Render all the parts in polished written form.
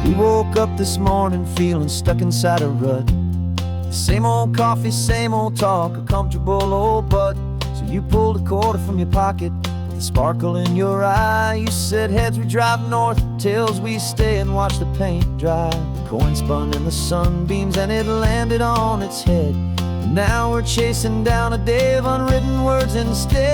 We woke up this morning feeling stuck inside a rut. Same old coffee, same old talk, a comfortable old butt. So you pulled a quarter from your pocket with a sparkle in your eye. You said, heads we drive north, tails we stay and watch the paint dry. The coin spun in the sunbeams and it landed on its head. And now we're chasing down a day of unwritten words instead.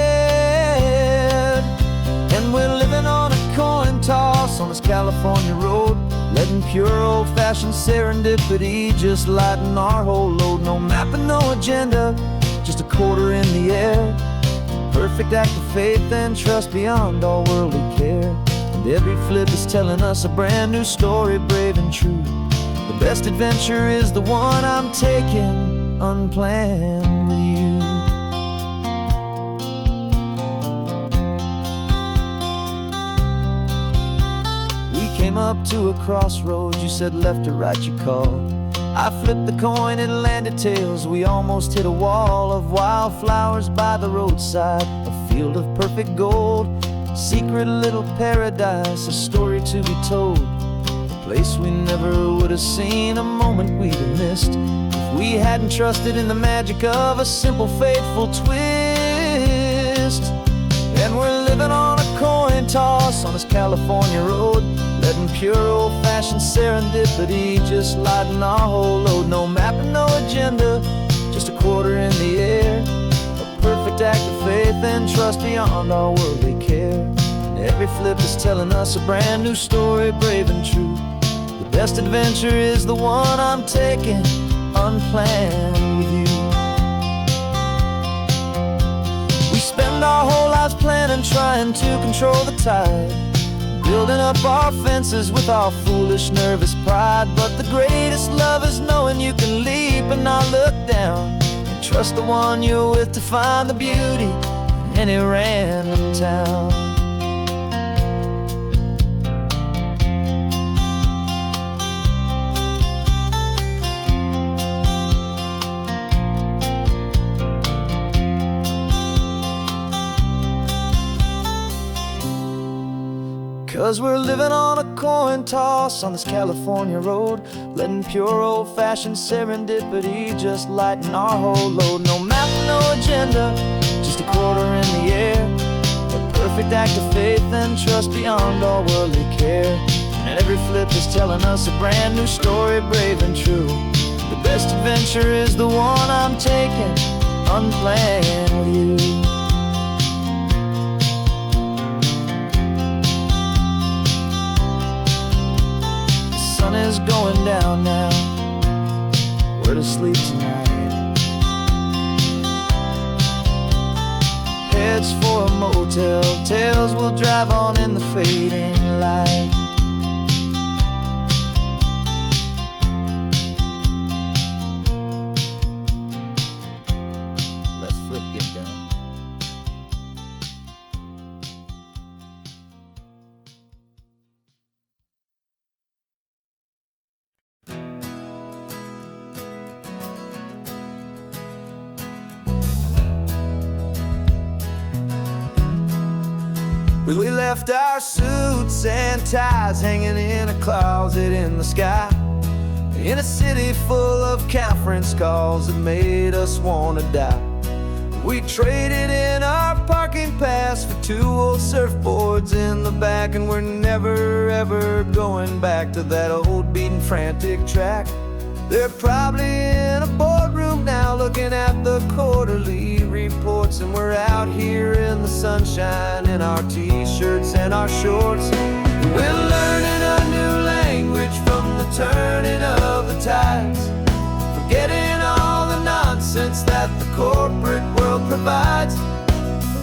And we're living on a coin toss on this California road, letting pure old-fashioned serendipity just lighten our whole load. No map and no agenda, just a quarter in the air. Perfect act of faith and trust beyond all worldly care. And every flip is telling us a brand new story, brave and true. The best adventure is the one I'm taking unplanned with you. Came up to a crossroads, you said left or right you called. I flipped the coin, it landed tails. We almost hit a wall of wildflowers by the roadside, a field of perfect gold, secret little paradise, a story to be told, a place we never would have seen, a moment we'd have missed if we hadn't trusted in the magic of a simple faithful twist. And we're living on a coin toss on this California road, letting pure old-fashioned serendipity just lighten our whole load. No map and no agenda, just a quarter in the air. A perfect act of faith and trust beyond our worldly care. And every flip is telling us a brand new story, brave and true. The best adventure is the one I'm taking unplanned with you. We spend our whole lives planning, trying to control the tide, building up our fences with our foolish, nervous pride. But the greatest love is knowing you can leap and not look down, and trust the one you're with to find the beauty in any random town. 'Cause we're living on a coin toss on this California road, letting pure old-fashioned serendipity just lighten our whole load. No map, no agenda, just a quarter in the air. A perfect act of faith and trust beyond all worldly care. And every flip is telling us a brand new story, brave and true. The best adventure is the one I'm taking unplanned with you. The sun is going down now, we're to sleep tonight. Heads for a motel, tails will drive on in the fading light. Let's flip get down. We left our suits and ties hanging in a closet in the sky, in a city full of conference calls that made us wanna die. We traded in our parking pass for 2 old surfboards in the back, and we're never ever going back to that old beaten frantic track. They're probably in a boardroom now looking at the quarterly reports, and we're out here in the sunshine in our t-shirts and our shorts. We're learning a new language from the turning of the tides, forgetting all the nonsense that the corporate world provides.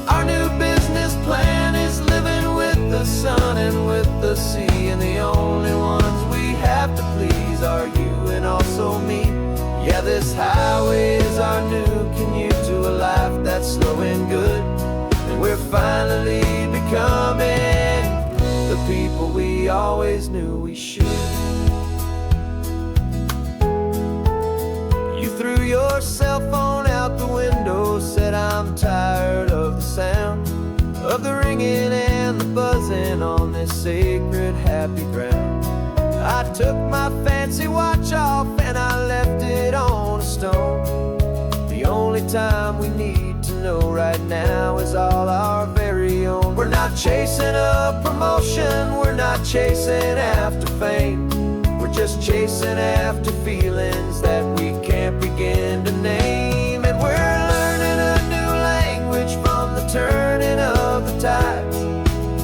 Our new business plan is living with the sun and with the sea, and the only ones we have to please are you and also me. Yeah, this highway is our new commute to a life that's slow and good, and we're finally becoming the people we always knew we should. You threw your cell phone out the window, said I'm tired of the sound of the ringing and the buzzing on this sacred happy ground. I took my fancy watch off and I left it on a stone. The only time we need to know right now is all our very own. We're not chasing a promotion, we're not chasing after fame. We're just chasing after feelings that we can't begin to name. And we're learning a new language from the turning of the tides,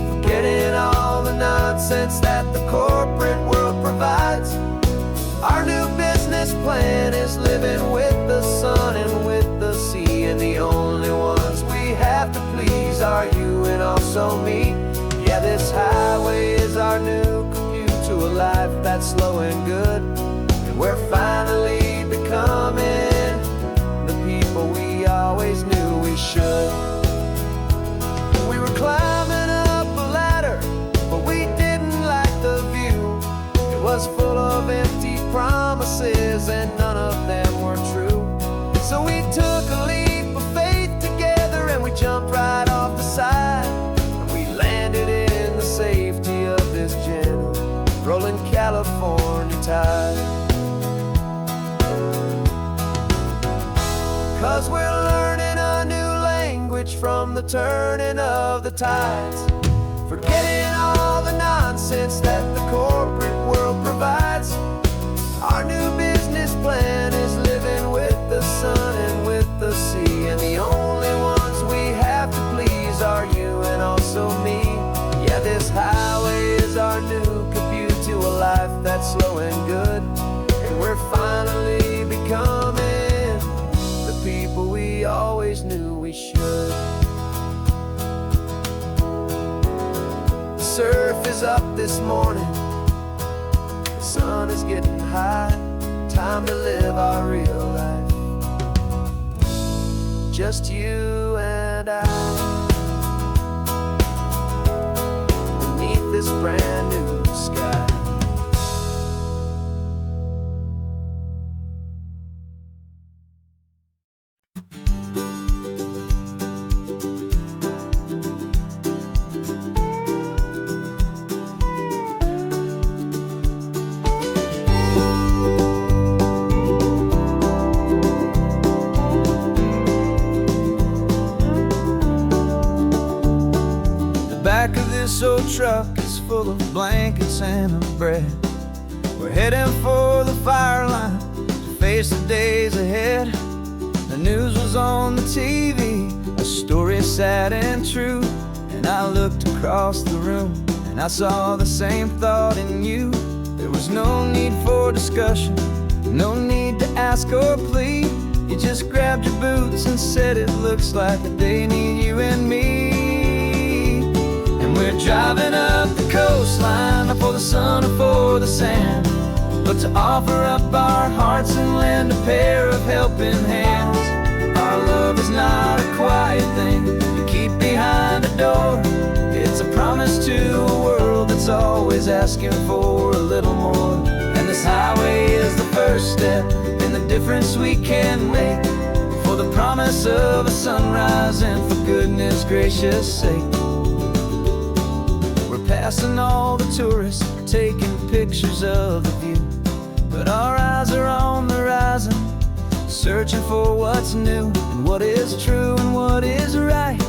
forgetting all the nonsense that the corporate world provides. Our new business plan is living with the sun and with the sea, and the only ones we have to please are you and also me. Yeah, this highway is our new commute to a life that's slow and good, and we're finally becoming the people we always knew we should. We were climbing up a ladder, but we didn't like the view. It was full of empty promises and none of them were true. So we took a leap of faith together and we jumped right off the side, and we landed in the safety of this gentle rolling California tide. 'Cause we're learning a new language from the turning of the tides, forgetting all the nonsense that the corporate world provides. Our new business plan is living with the sun and with the sea, and the only ones we have to please are you and also me. Yeah, this highway is our new commute to a life that's slow and good, and we're finally becoming the people we always knew we should. The surf is up this morning, the sun is getting high, time to live our real life, just you and I, beneath this brand new sky. Back of this old truck is full of blankets and of bread. We're heading for the fire line to face the days ahead. The news was on the TV, a story sad and true, and I looked across the room and I saw the same thought in you. There was no need for discussion, no need to ask or plead. You just grabbed your boots and said it looks like the day need you and me. We're driving up the coastline, not for the sun or for the sand, but to offer up our hearts and lend a pair of helping hands. Our love is not a quiet thing you keep behind a door. It's a promise to a world that's always asking for a little more. And this highway is the first step in the difference we can make, for the promise of a sunrise and for goodness gracious sake. Passing all the tourists, taking pictures of the view, but our eyes are on the horizon, searching for what's new and what is true and what is right,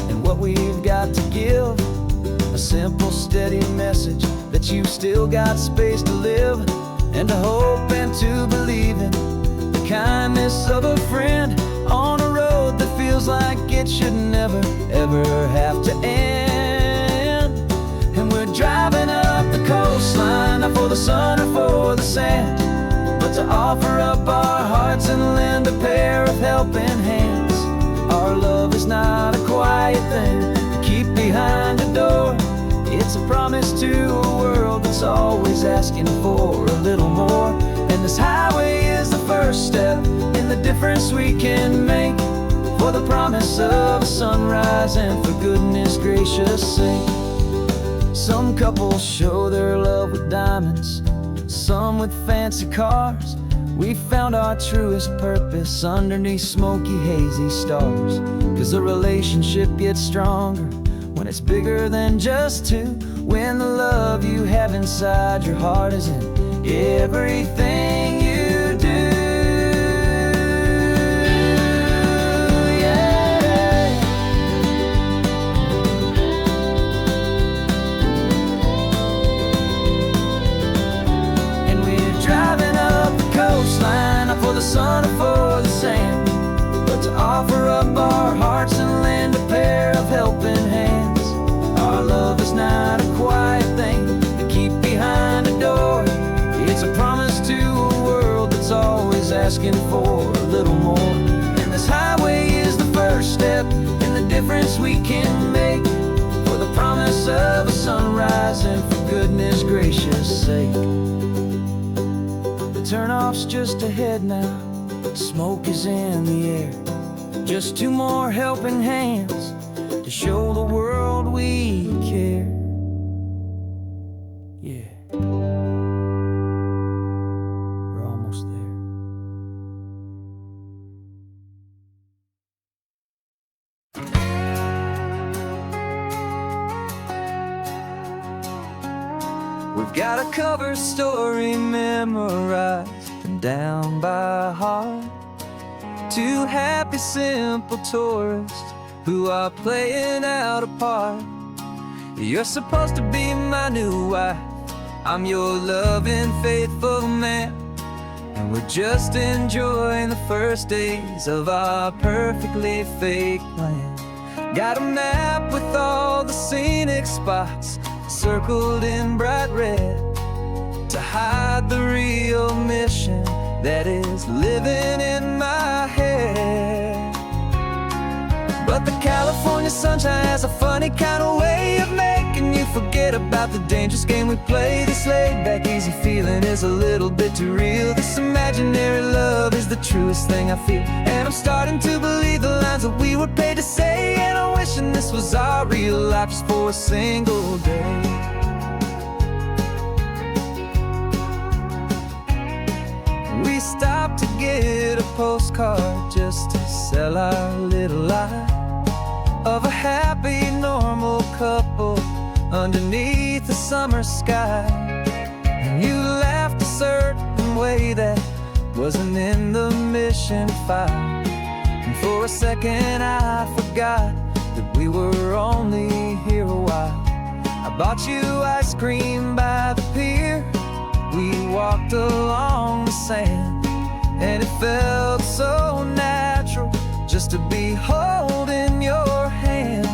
and what we've got to give. A simple, steady message that you've still got space to live, and to hope and to believe in the kindness of a friend on a road that feels like it should never, ever have to end. And we're driving up the coastline, not for the sun or for the sand, but to offer up our hearts and lend a pair of helping hands. Our love is not a quiet thing to keep behind a door. It's a promise to a world that's always asking for a little more. And this highway is the first step in the difference we can make, for the promise of a sunrise and for goodness gracious sake. Some couples show their love with diamonds, some with fancy cars. We found our truest purpose underneath smoky, hazy stars. 'Cause a relationship gets stronger when it's bigger than just two. when the love you have inside your heart is in everything you do. Yeah. And we're driving up the coastline, not for the sun or for the sand, but to offer up our hearts and lend a pair of helping hands. Our love is not a quiet thing to keep behind a door. It's a promise to a world that's always asking for a little more. And this highway is the first step in the difference we can make, for the promise of a sunrise and for goodness gracious sake. The turnoff's just ahead now, smoke is in the air. Just two more helping hands to show the world we care. Yeah, we're almost there. We've got a cover story memorized and down by heart. Two happy, simple tourists who are playing out a part. You're supposed to be my new wife, I'm your loving, faithful man, and we're just enjoying the first days of our perfectly fake plan. Got a map with all the scenic spots circled in bright red to hide the real mission that is living in my head. But the California sunshine has a funny kind of way of making you forget about the dangerous game we play. This laid-back, easy feeling is a little bit too real. This imaginary love is the truest thing I feel, and I'm starting to believe the lines that we were paid to say. And I'm wishing this was our real life just for a single day. We stopped to get a postcard just to sell our little lie of a happy, normal couple underneath the summer sky. And you laughed a certain way that wasn't in the mission file, and for a second I forgot that we were only here a while. I bought you ice cream by the pier, we walked along the sand, and it felt so natural just to be holding your hand.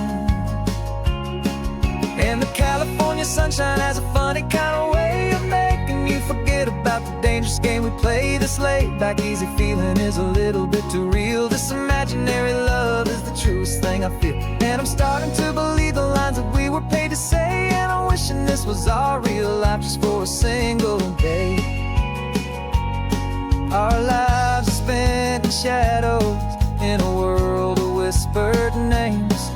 And the California sunshine has a funny kind of way of making you forget about the dangerous game we play. This laid-back, easy feeling is a little bit too real. This imaginary love is the truest thing I feel, and I'm starting to believe the lines that we were paid to say. And I'm wishing this was our real life just for a single day. Our lives are spent in shadows, in a world of whispered names,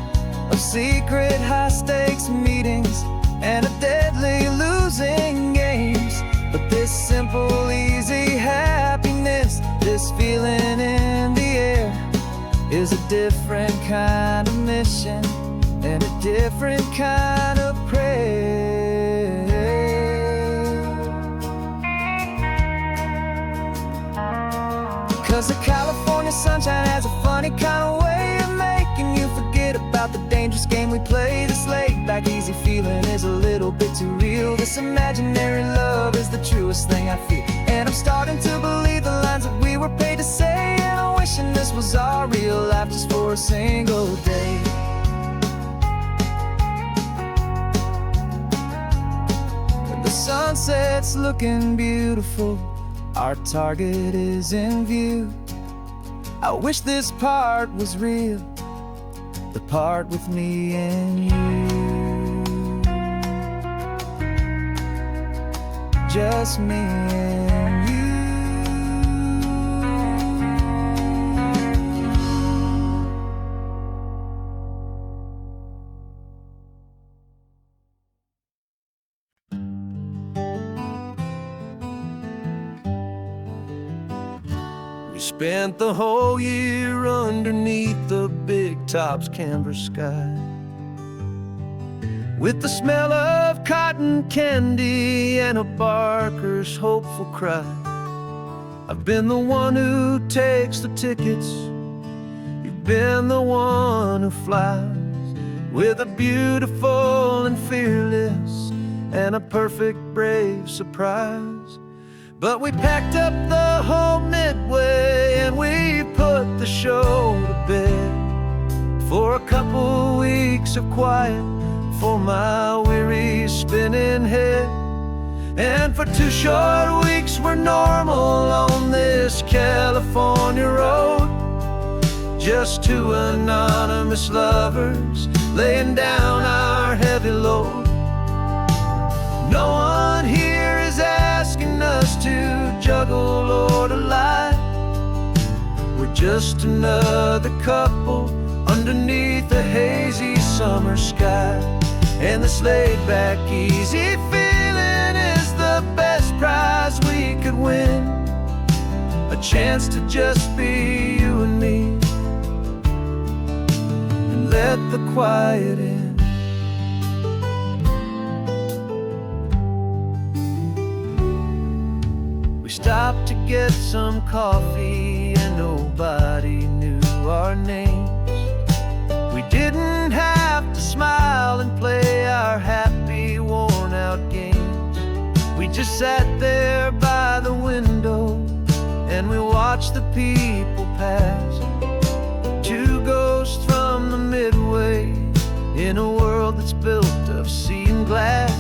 of secret high-stakes meetings and of deadly losing games. But this simple, easy happiness, this feeling in the air, is a different kind of mission and a different kind of prayer. 'Cause the California sunshine has a funny kind of way of making you forget about the dangerous game we play. This laid-back, easy feeling is a little bit too real. This imaginary love is the truest thing I feel, and I'm starting to believe the lines that we were paid to say. And I'm wishing this was our real life just for a single day. The sunset's looking beautiful, our target is in view. I wish this part was real, the part with me and you. Just me and you. We spent the whole year underneath the big top's canvas sky, with the smell of cotton candy and a barker's hopeful cry. I've been the one who takes the tickets, you've been the one who flies, with a beautiful and fearless and a perfect brave surprise. But we packed up the whole Midway and we put the show to bed for a couple weeks of quiet for my weary spinning head. And for 2 short weeks we're normal on this California road, just 2 anonymous lovers laying down our heavy load. No one here is asking us to juggle or to lie. We're just another couple underneath a hazy summer sky. And this laid-back, easy feeling is the best prize we could win, a chance to just be you and me, and let the quiet in. We stopped to get some coffee and nobody knew our names. We didn't have to smile and play our happy, worn-out games. We just sat there by the window and we watched the people pass. 2 ghosts from the Midway in a world that's built of sea and glass.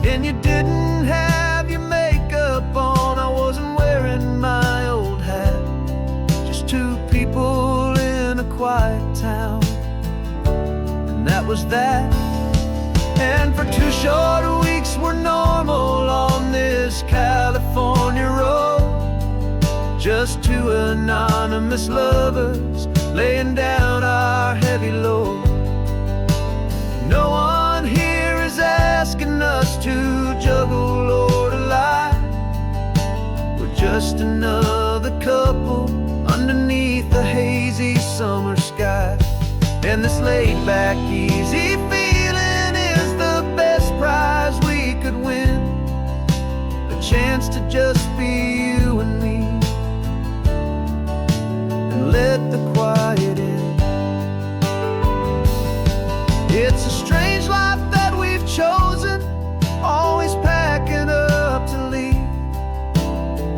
And you didn't have your makeup on, I wasn't wearing my old hat. Just 2 people in a quiet town, that was that. And for 2 short weeks we're normal on this California road, just 2 anonymous lovers laying down our heavy load. No one here is asking us to juggle or to lie. We're just another couple underneath the hazy summer sky. And this laid-back, easy feeling is the best prize we could win, a chance to just be you and me, and let the quiet in. It's a strange life that we've chosen, always packing up to leave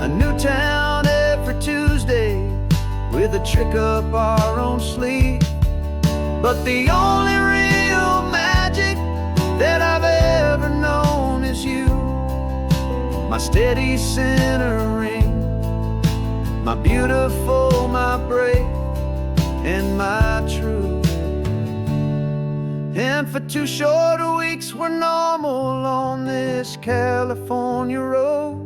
a new town every Tuesday with a trick up our own sleeve. But the only real magic that I've ever known is you, my steady centering, my beautiful, my brave, and my true. And for 2 short weeks we're normal on this California road,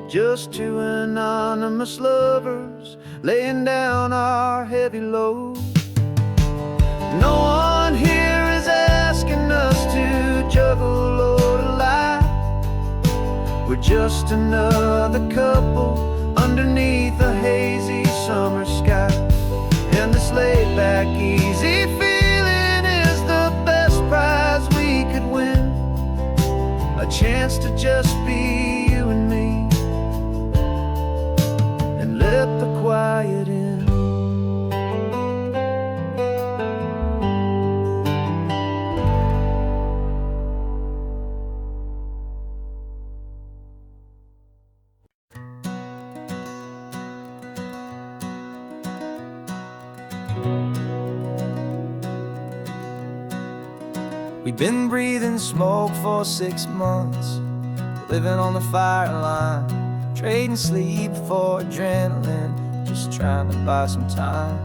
just 2 anonymous lovers laying down our heavy load. No one here is asking us to juggle or to lie. We're just another couple underneath a hazy summer sky. And this laid-back, easy feeling is the best prize we could win, a chance to just be you and me, and let the quiet in. We've been breathing smoke for 6 months, living on the fire line, trading sleep for adrenaline, just trying to buy some time.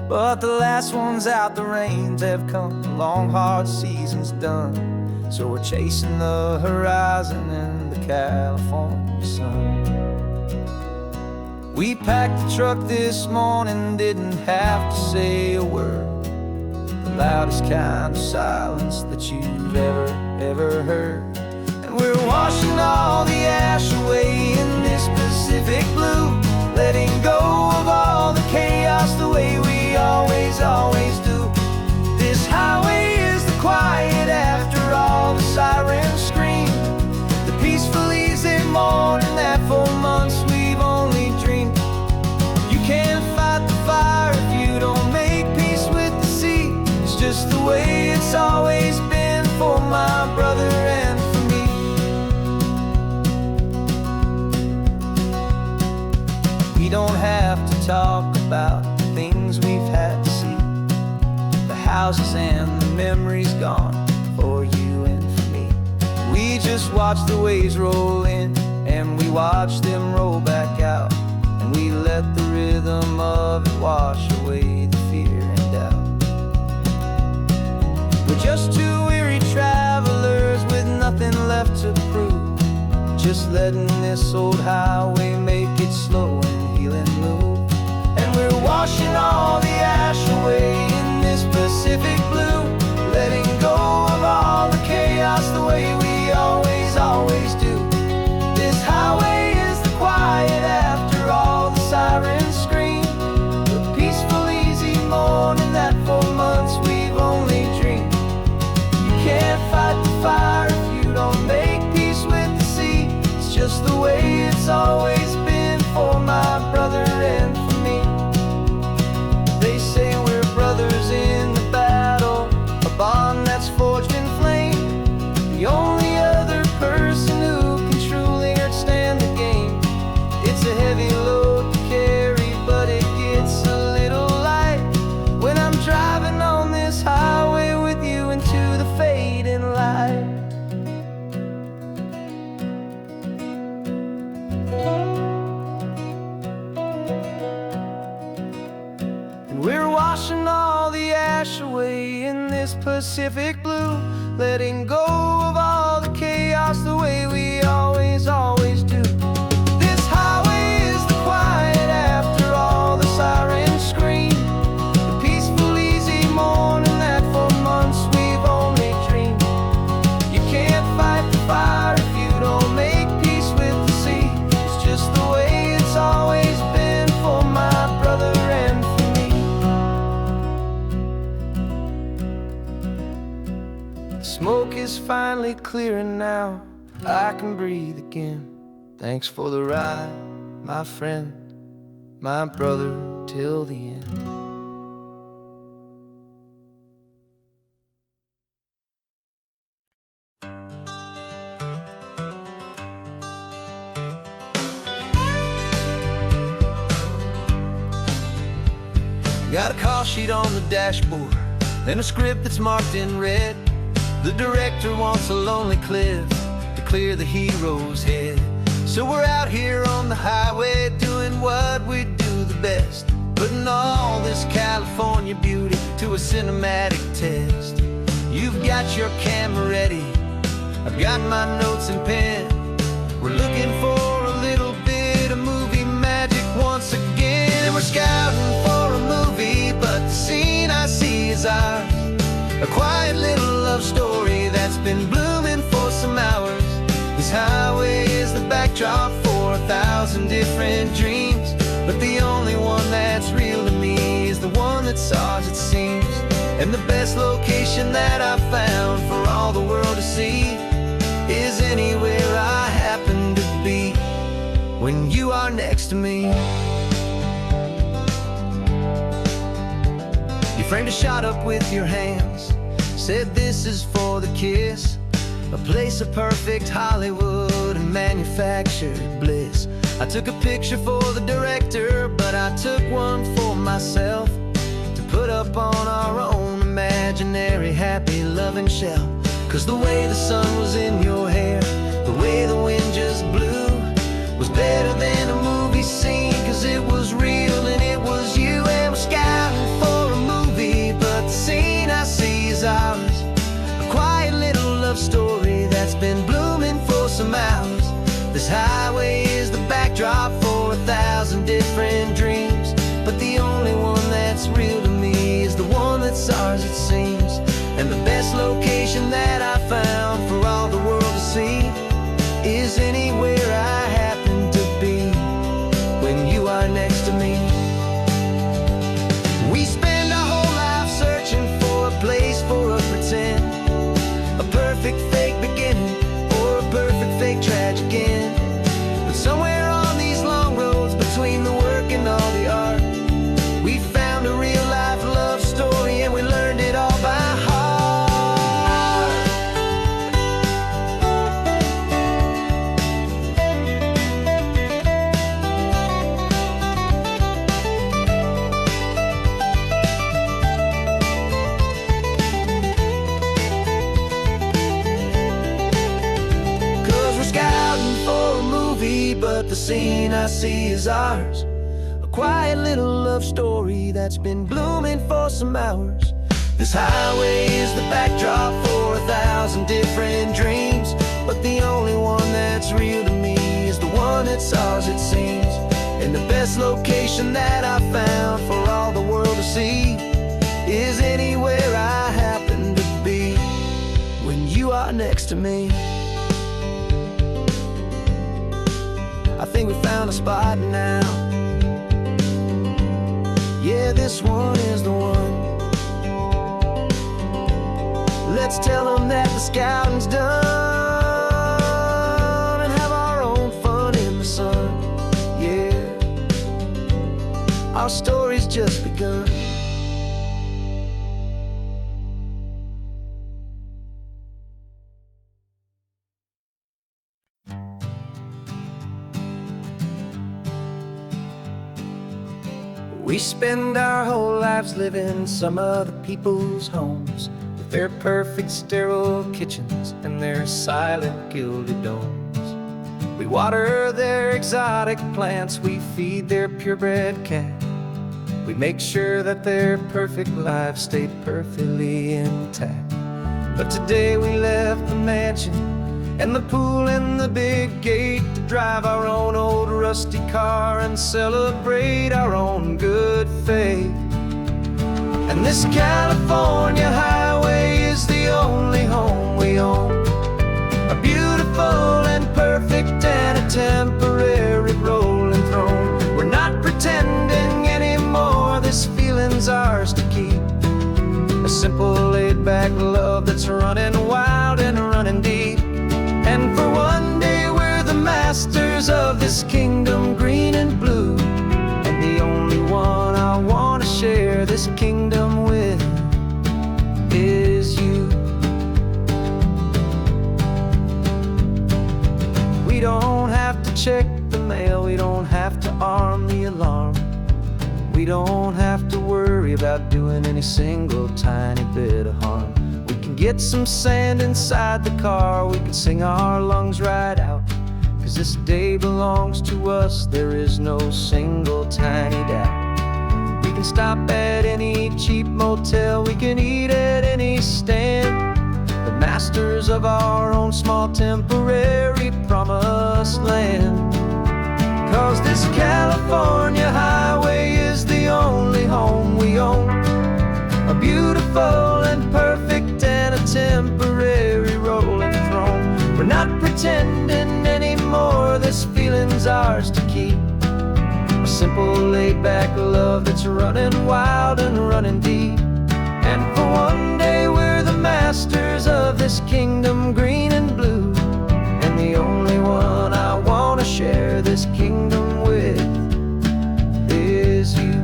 But the last one's out, the rains have come, the long hard season's done, so we're chasing the horizon in the California sun. We packed the truck this morning, didn't have to say a word, the loudest kind of silence that you've ever heard. And we're washing all the ash away in this Pacific blue, letting go of all the chaos the way we always do. This highway is the quiet after don't have to talk about the things we've had to see, the houses and the memories gone for you and for me. We just watch the waves roll in, and we watch them roll back out, and we let the rhythm of it wash away the fear and doubt. We're just two weary travelers with nothing left to prove, just letting this old highway make it slow and healing move. And we're washing all the ash away in this Pacific blue, letting go of all the chaos the way we always, always do. This highway is the quiet after all the sirens scream, the peaceful, easy morning that for months we've only dreamed. You can't fight the fire if you don't make peace with the sea. It's just the way it's always been for my brother and for me. They say we're brothers in the battle, a bond that's forged in flame. The only other person who can truly stand the game. It's a heavy load to carry, but it gets a little light when I'm driving on this highway with you into the fading light. And we're washing all the ash away in this Pacific blue, letting go of all the chaos the way we always, always do. This highway is the quiet after all the sirens scream, the peaceful, easy morning that for months we've only dreamed. You can't fight the fire if you don't make peace with the sea. It's just the way it's always been for my brother and for me. The smoke is finally clearing now, I can breathe again. Thanks for the ride, my friend, my brother, till the end. Got a call sheet on the dashboard and a script that's marked in red. The director wants a lonely cliff to clear the hero's head. So we're out here on the highway doing what we do the best, putting all this California beauty to a cinematic test. You've got your camera ready, I've got my notes and pen. We're looking for a little bit of movie magic once again. And we're scouting for a movie, but the scene I see is ours, a quiet little love story that's been blooming for some hours. This highway is the backdrop for 1,000 different dreams, but the only one that's real to me is the one that's ours, it seems. And the best location that I've found for all the world to see is anywhere I happen to be when you are next to me. You framed a shot up with your hands, said this is for the kiss, a place of perfect Hollywood and manufactured bliss. I took a picture for the director, but I took one for myself to put up on our own imaginary happy loving shelf. Cause the way the sun was in your hair, the way the wind just blew, was better than a movie scene, cause it was real and it was you. And we're scouting for a movie, but the scene I see is ours, a quiet little love story that's been blooming for some hours. This highway is the backdrop for 1,000 different dreams, but the only one that's real to me is the one that's ours, it seems. And the best location that I found for all the world to see is anywhere I happen to be when you are next to me. We spend our whole life searching for a place for a pretend, a perfect fake beginning or a perfect fake tragic end. But somewhere on these long roads between the work and all the art, we found a real life love story and we learned it all by heart. but the scene I see is ours. A quiet little love story that's been blooming for some hours. This highway is the backdrop for 1,000 different dreams, but the only one that's real to me is the one that's ours, it seems. And the best location that I found for all the world to see is anywhere I happen to be when you are next to me. I think we found a spot now. Yeah, this one is the one. Let's tell them that the scouting's done and have our own fun in the sun. Yeah, our story's just begun. We spend our whole lives living some other people's homes, with their perfect sterile kitchens and their silent gilded domes. We water their exotic plants, we feed their purebred cat. We make sure that their perfect lives stay perfectly intact. But today we left the mansion and the pool and the big gate to drive our own old rusty car and celebrate our own good faith. And this California highway is the only home we own, a beautiful and perfect and a temporary rolling throne. We're not pretending anymore, this feeling's ours to keep. A simple laid-back love that's running wild and running deep. And for one day we're the masters of this kingdom green and blue, and the only one I want to share this kingdom with is you. We don't have to check the mail, we don't have to arm the alarm. We don't have to worry about doing any single tiny bit of harm. We can get some sand inside the car, we can sing our lungs right out, 'cause this day belongs to us, there is no single tiny doubt. We can stop at any cheap motel, we can eat at any stand, the masters of our own small temporary promised land. 'Cause this California highway is the only home we own, a beautiful and perfect and a temporary rolling throne. We're not pretending anymore, this feeling's ours to keep. A simple laid-back love that's running wild and running deep. And for one day we're the masters of this kingdom green and blue, and the only one I want to share this kingdom with is you.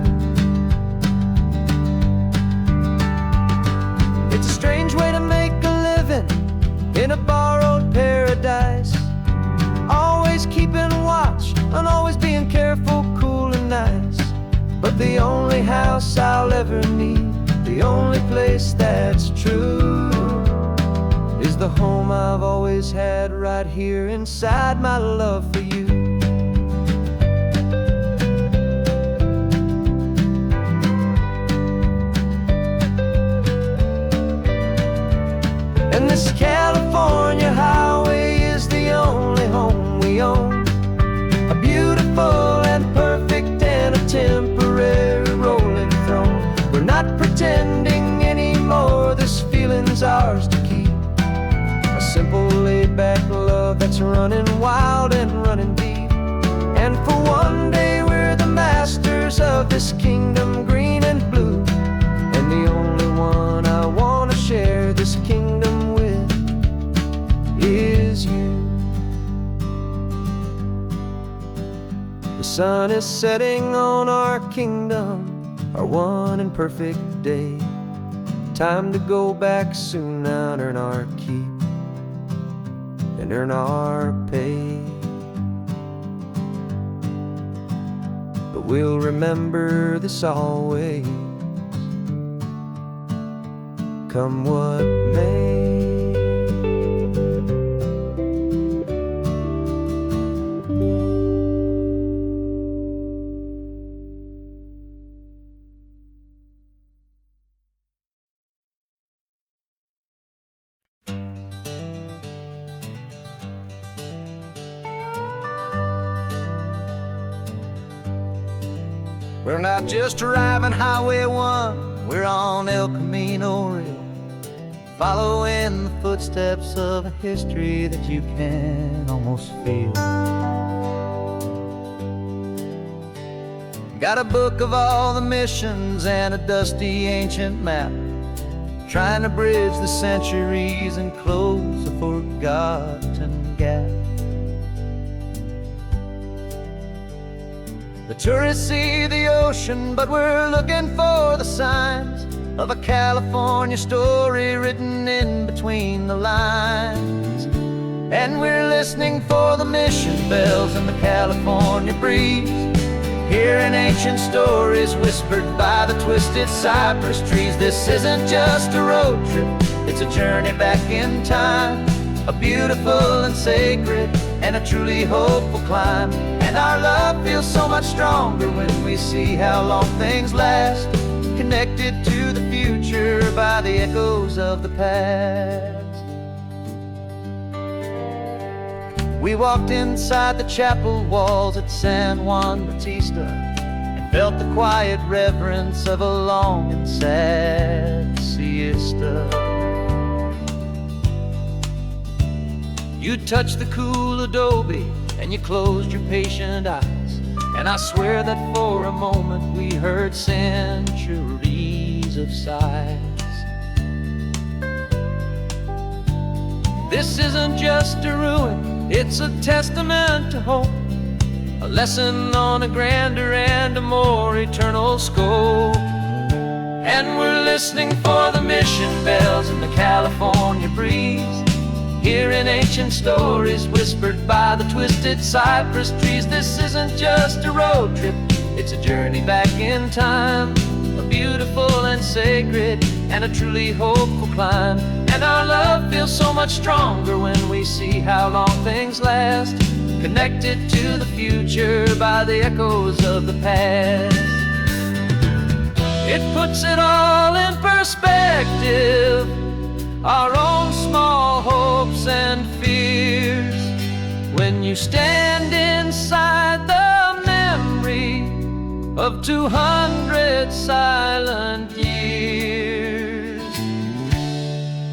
It's a strange way to make a living in a borrowed paradise, always keeping watch and always being careful, cool and nice. But the only house I'll ever need, the only place that's true, is the home I've always had right here inside my love for you. And this California highway is the only home we own, a beautiful and perfect and a temporary rolling throne. We're not pretending anymore, this feeling's ours to keep. A simple laid-back love that's running wild and running deep. And for one day we're the masters of this kingdom green and blue, and the only one I want to share this kingdom with is you. The sun is setting on our kingdom, our one and perfect day. Time to go back soon now and earn our keep and earn our pay. But we'll remember this always, come what may. We're not just driving Highway 1, we're on El Camino Real, following the footsteps of a history that you can almost feel. Got a book of all the missions and a dusty ancient map, trying to bridge the centuries and close a forgotten gap. The tourists see the ocean, but we're looking for the signs of a California story written in between the lines. And we're listening for the mission bells in the California breeze, hearing ancient stories whispered by the twisted cypress trees. This isn't just a road trip, it's a journey back in time, a beautiful and sacred and a truly hopeful climb. And our love feels so much stronger when we see how long things last, connected to the future by the echoes of the past. We walked inside the chapel walls at San Juan Bautista and felt the quiet reverence of a long and sad siesta. You touched the cool adobe and you closed your patient eyes, and I swear that for a moment we heard centuries of sighs. This isn't just a ruin, it's a testament to hope, a lesson on a grander and a more eternal scope. And we're listening for the mission bells in the California breeze, hearing ancient stories whispered by the twisted cypress trees. This isn't just a road trip, it's a journey back in time, a beautiful and sacred and a truly hopeful climb. And our love feels so much stronger when we see how long things last, connected to the future by the echoes of the past. It puts it all in perspective, our own small hopes and fears, when you stand inside the memory of 200 silent years.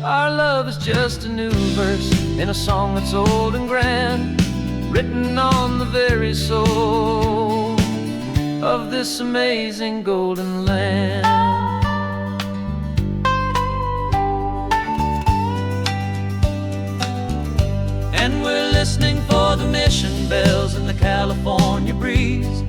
Our love is just a new verse in a song that's old and grand, written on the very soul of this amazing golden land. And we're listening for the mission bells in the California breeze,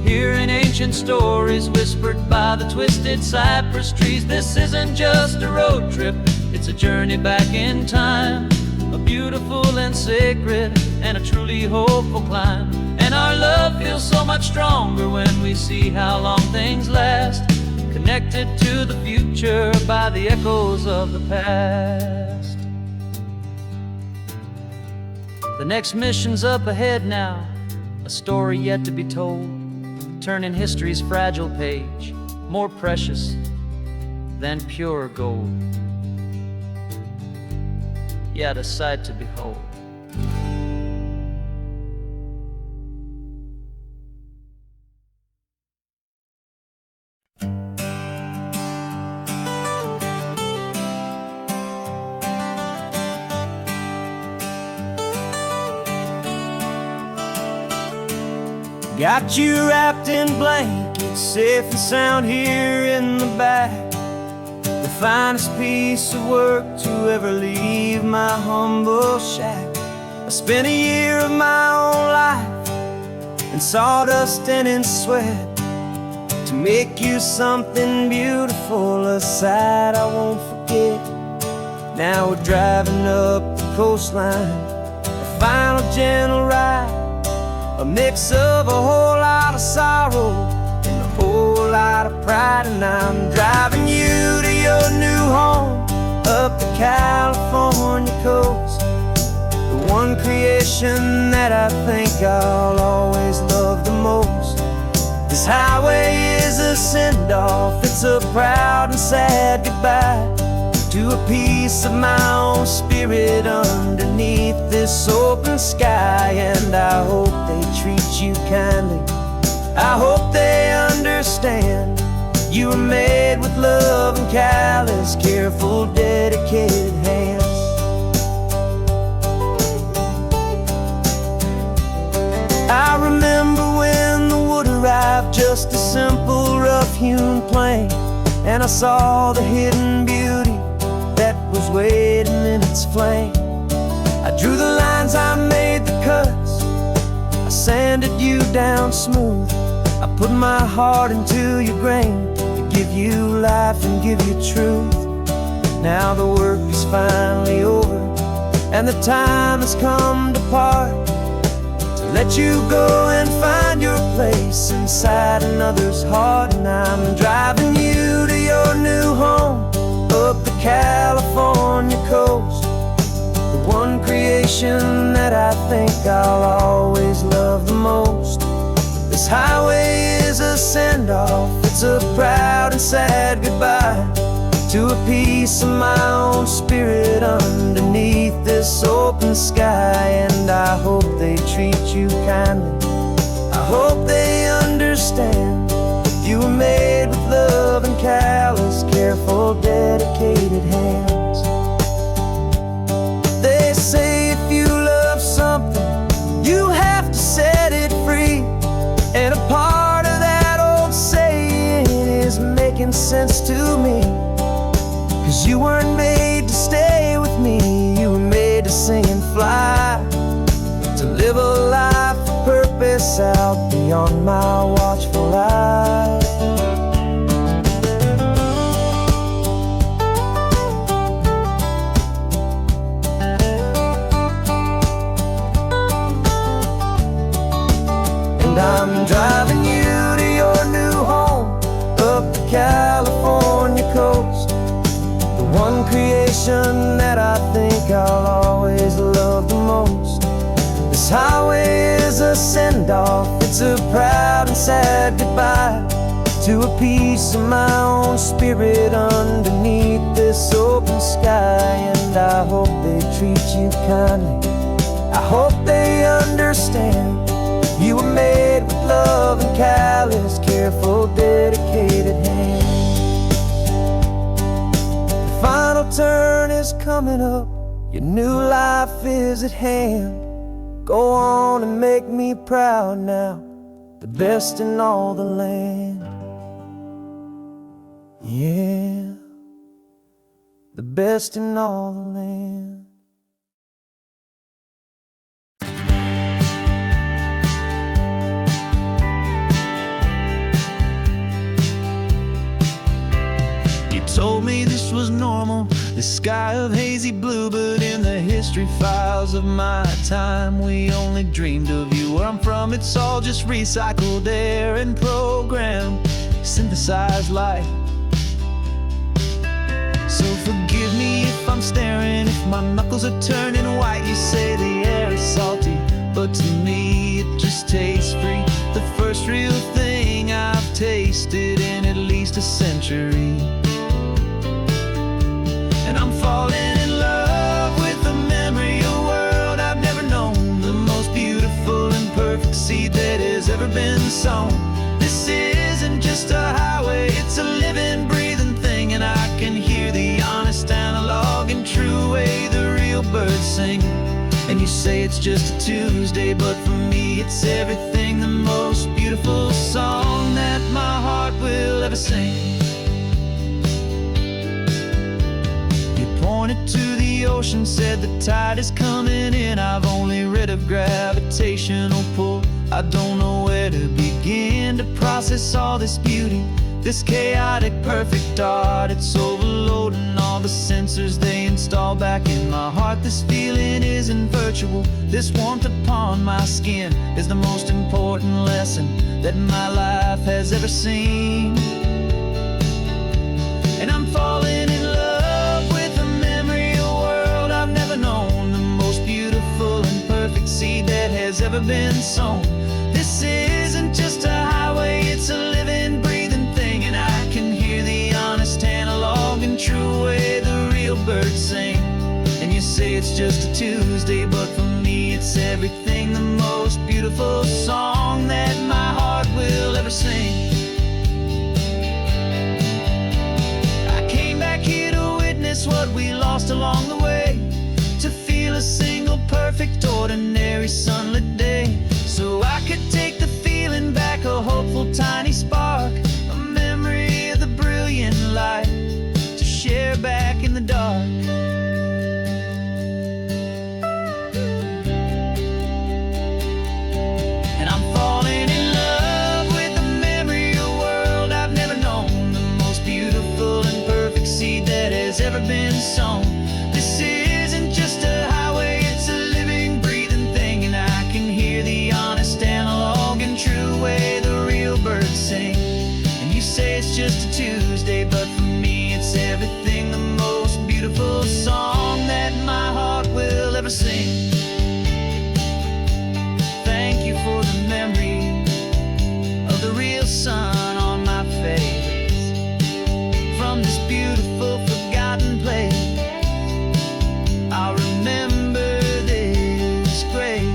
hearing ancient stories whispered by the twisted cypress trees. This isn't just a road trip, it's a journey back in time, a beautiful and sacred and a truly hopeful climb. And our love feels so much stronger when we see how long things last, connected to the future by the echoes of the past. The next mission's up ahead now, a story yet to be told, turning history's fragile page more precious than pure gold. Yet a sight to behold. Got you wrapped in blankets, safe and sound here in the back. The finest piece of work to ever leave my humble shack. I spent a year of my own life in sawdust and in sweat to make you something beautiful, a sight I won't forget. Now we're driving up the coastline, a final gentle ride, a mix of a whole lot of sorrow and a whole lot of pride. And I'm driving you to your new home up the California coast, the one creation that I think I'll always love the most. This highway is a send-off, it's a proud and sad goodbye to a piece of my own spirit underneath this open sky. And I hope they treat you kindly, I hope they understand understand. You were made with love and callous, careful, dedicated hands. I remember when the wood arrived, just a simple rough-hewn plank, and I saw the hidden beauty that was waiting in its flame. I drew the lines, I made the cuts, I sanded you down smooth. I put my heart into your grain to give you life and give you truth. Now the work is finally over, and the time has come to part, to let you go and find your place inside another's heart. And I'm driving you to your new home, up the California coast, the one creation that I think I'll always love the most. This highway is a send-off, it's a proud and sad goodbye to a piece of my own spirit underneath this open sky. And I hope they treat you kindly, I hope they understand. You were made with love and callous, careful, dedicated hands. They say if you love something, you have to set it free. And a part of that old saying is making sense to me. 'Cause you weren't made to stay with me, you were made to sing and fly, to live a life of purpose out beyond my watchful eye. And I'm driving you to your new home, up the California coast, the one creation that I think I'll always love the most. This highway is a send-off, it's a proud and sad goodbye to a piece of my own spirit underneath this open sky. And I hope they treat you kindly, I hope they understand. You were made with love and callous, careful, dedicated hands. The final turn is coming up, your new life is at hand. Go on and make me proud now, the best in all the land. Yeah, the best in all the land. Told me this was normal, the sky of hazy blue, but in the history files of my time, we only dreamed of you. Where I'm from, it's all just recycled air and programmed, synthesized light. So forgive me if I'm staring, if my knuckles are turning white. You say the air is salty, but to me it just tastes free. The first real thing I've tasted in at least a century. And I'm falling in love with the memory of a world I've never known, the most beautiful and perfect seed that has ever been sown. This isn't just a highway, it's a living, breathing thing. And I can hear the honest, analog, and true way the real birds sing. And you say it's just a Tuesday, but for me it's everything, the most beautiful song that my heart will ever sing. Pointed to the ocean, said the tide is coming in. I've only read of gravitational pull, I don't know where to begin to process all this beauty, this chaotic perfect art. It's overloading all the sensors they install back in my heart. This feeling isn't virtual, this warmth upon my skin is the most important lesson that my life has ever seen. And I'm falling in love with a memory of a world I've never known, the most beautiful and perfect seed that has ever been sown. This isn't just a highway, it's a living, breathing thing. And I can hear the honest, analog, and true way the real birds sing. And you say it's just a Tuesday, but for me it's everything, the most beautiful song that my heart will ever sing. perfect, ordinary, sunlit day. So I could take the feeling back, a hopeful tiny spark, a memory of the brilliant light to share back in the dark. And I'm falling in love with the memory of a world I've never known, the most beautiful and perfect seed that has ever been sown. This isn't just a highway, it's a living, breathing thing, and I can hear the honest analog and true way the real birds sing. And you say it's just a Tuesday, but for me it's everything, the most beautiful song that my heart will ever sing. Thank you for the memory of the real sun on my face. From this beautiful forgotten place, I'll remember this grace.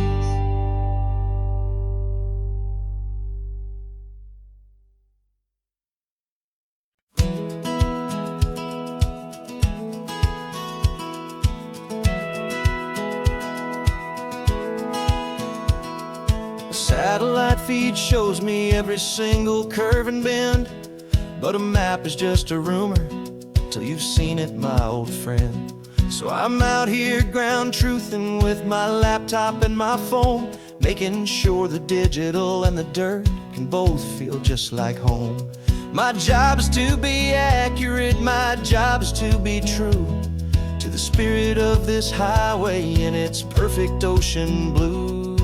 A satellite feed shows me every single curve and bend, but a map is just a rumor till you've seen it, my old friend. So I'm out here ground truthing with my laptop and my phone, making sure the digital and the dirt can both feel just like home. My job is to be accurate, my job is to be true to the spirit of this highway in its perfect ocean blue.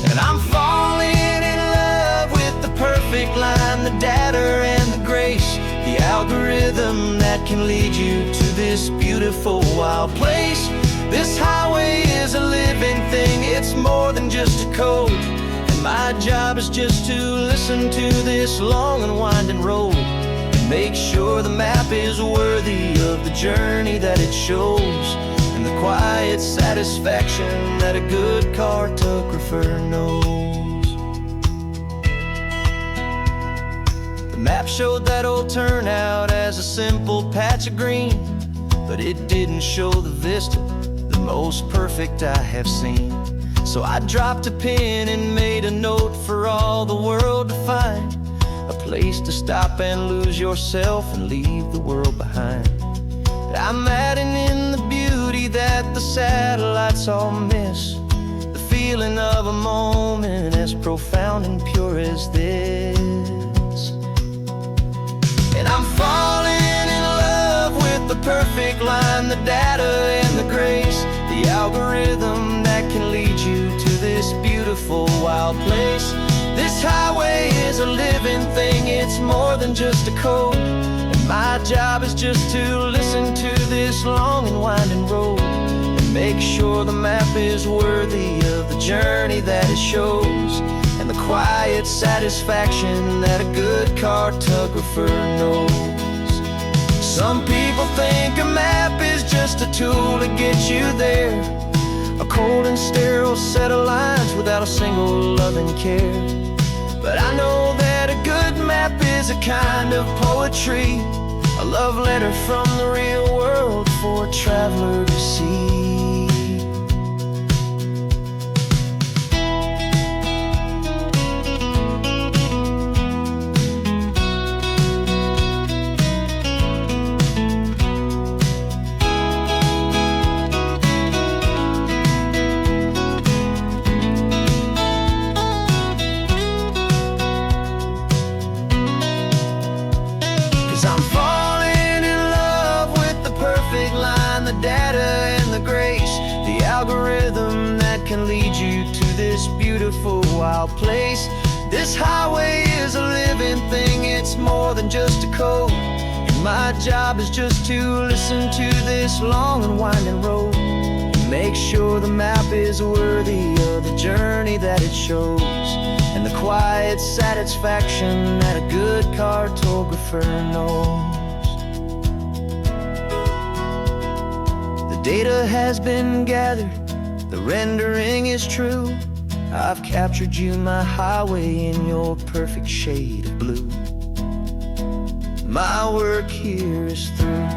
And I'm falling in love with the perfect line, the data and the grace, the algorithm that can lead you to this beautiful wild place. This highway is a living thing, it's more than just a code. And my job is just to listen to this long and winding road and make sure the map is worthy of the journey that it shows, and the quiet satisfaction that a good cartographer knows. The map showed that old turnout as a simple patch of green, but it didn't show the vista, the most perfect I have seen. So I dropped a pin and made a note for all the world to find, a place to stop and lose yourself and leave the world behind. I'm adding in the beauty that the satellites all miss, the feeling of a moment as profound and pure as this. And I'm falling in love with the perfect line, the data and the grace, the algorithm that can lead you to this beautiful wild place. This highway is a living thing, it's more than just a code. And my job is just to listen to this long and winding road and make sure the map is worthy of the journey that it shows, and the quiet satisfaction that a good cartographer knows. Some people think a map is just a tool to get you there, a cold and sterile set of lines without a single loving care. But I know that a good map is a kind of poetry, a love letter from the real world for a traveler to see. I'm falling in love with the perfect line, the data and the grace, the algorithm that can lead you to this beautiful wild place. This highway is a living thing, it's more than just a code. And my job is just to listen to this long and winding road and make sure the map is worthy of the journey that it shows, and the quiet satisfaction that a good cartographer knows. The data has been gathered, the rendering is true. I've captured you, my highway, in your perfect shade of blue. My work here is through.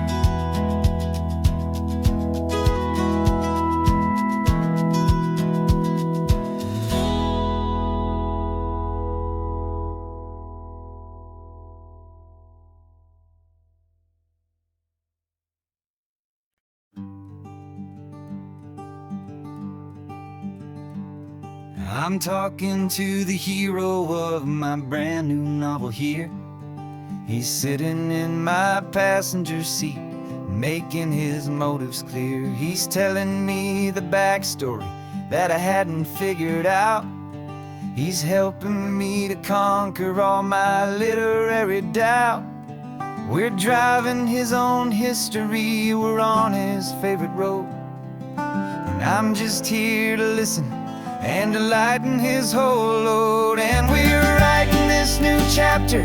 I'm talking to the hero of my brand new novel here. He's sitting in my passenger seat, making his motives clear. He's telling me the backstory that I hadn't figured out. He's helping me to conquer all my literary doubt. We're driving his own history, we're on his favorite road, and I'm just here to listen and to lighten his whole load. And we're writing this new chapter